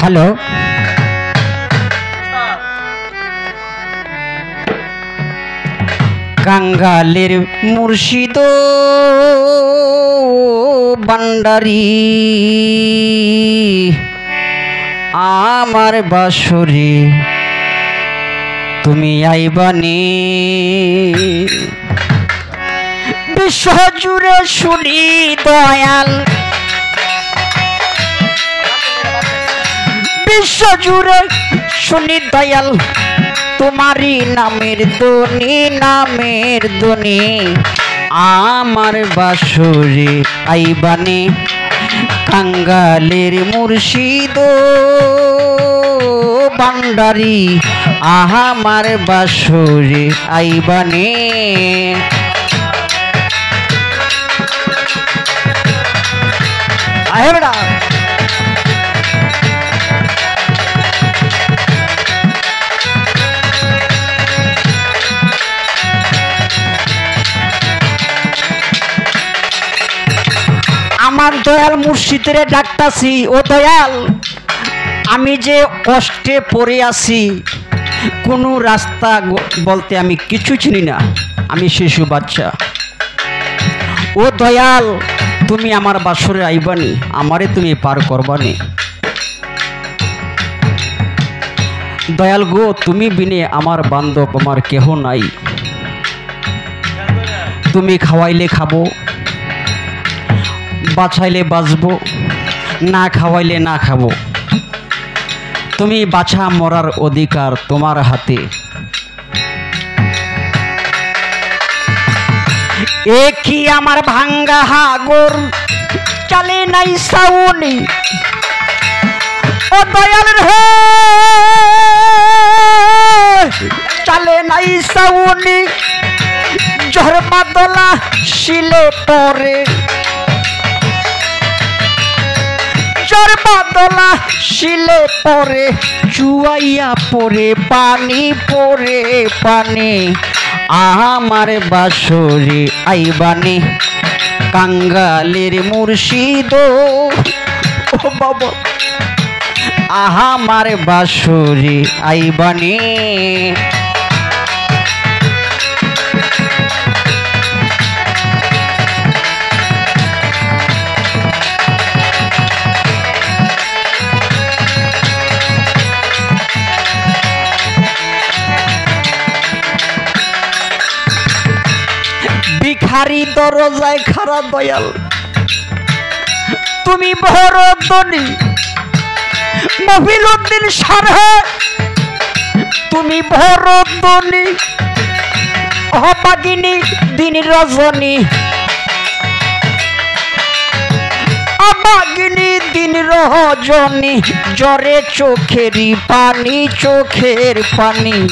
hello কাঙ্গালের মুর্শিদ ভান্ডারী আমার বাঁশরি তুমি আইবানি বিশ্ব জুড়ে শুনি দয়াল বিশ্ব জুড়ে শুনি দয়াল তোমারই নামের ধ্বনি আমার বাঁশরি আইবানি কাঙ্গালের মুর্শিদ ভান্ডারী আমার বাঁশরি আইবানি আহেবড়া আমার দয়াল মুর্শিদের ডাকতাছি ও দয়াল আমি যে কষ্টে পড়ে আছি কোনো রাস্তা বলতে আমি কিছু চিনি না আমি শিশু বাচ্চা ও দয়াল তুমি আমার বাঁশরে আইবানি আমারে তুমি পার করবানি দয়াল গো তুমি বিনে আমার বান্ধব আমার কেহ নাই তুমি খাওয়াইলে খাবো বাঁচাইলে বাঁচবো না খাওয়াইলে না খাবো তুমি বাছা মরার অধিকার তোমার হাতে একই আমার ভাঙ্গা হাগর চলে নাই সাউনি ও দয়াল রে চলে নাই সাউনি ঝড় বাদলা শিলে পরে বাদলা শিলে পরে চুয়াইয়া পরে পানি আমার বাঁশরি আইবানি কাঙ্গালের মুর্শিদ ও বাবা আমার বাঁশরি আইবানি ভিখারি দরজায় খারা দয়াল তুমি বড় ধনী মফিলউদ্দিন সারহে তুমি বড় ধনী অভাগিনী দিন রজনী অভাগিনী দিন রজনী জ্বরে চোখের পানি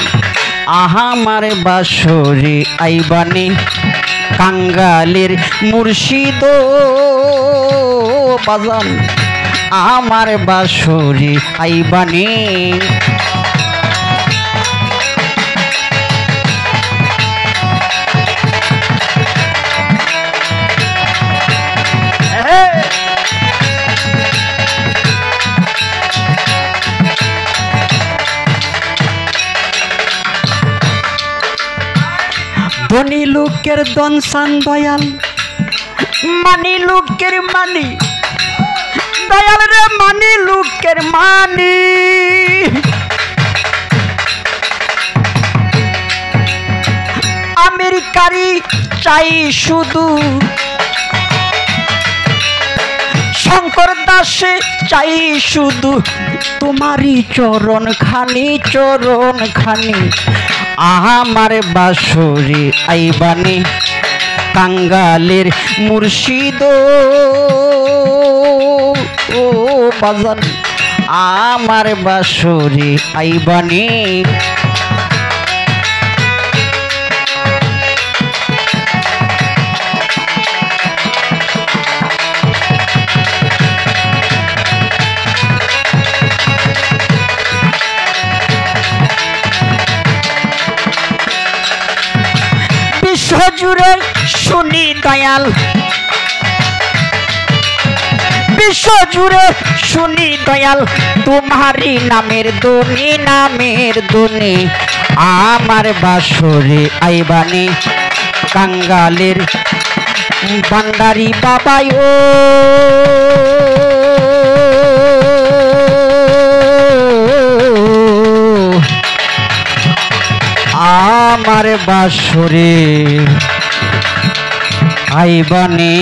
আমার বাঁশরি আইবানি কাঙ্গালের মুর্শিদ বাজান আমার বাঁশরি আইবানি ধনী লোকের দন সান দয়াল মানি লোকের মানি দয়াল রে মানি লোকের মানি আমেরিকারি চাই শুধু শঙ্কর দাসে চাই শুধু তোমারই চরণ খানি আমার বাঁশরি আইবানি কাঙ্গালের মুর্শিদ ও বাজান আমার বাঁশরি আইবানি জুড়ে শুনি দয়াল বিশ্ব জুড়ে শুনি দয়াল তোমারই নামের ধ্বনি আমার বাসরে আইবানে কাঙ্গালের বান্দারি বাবাই ও আমার বাসরে আইবানে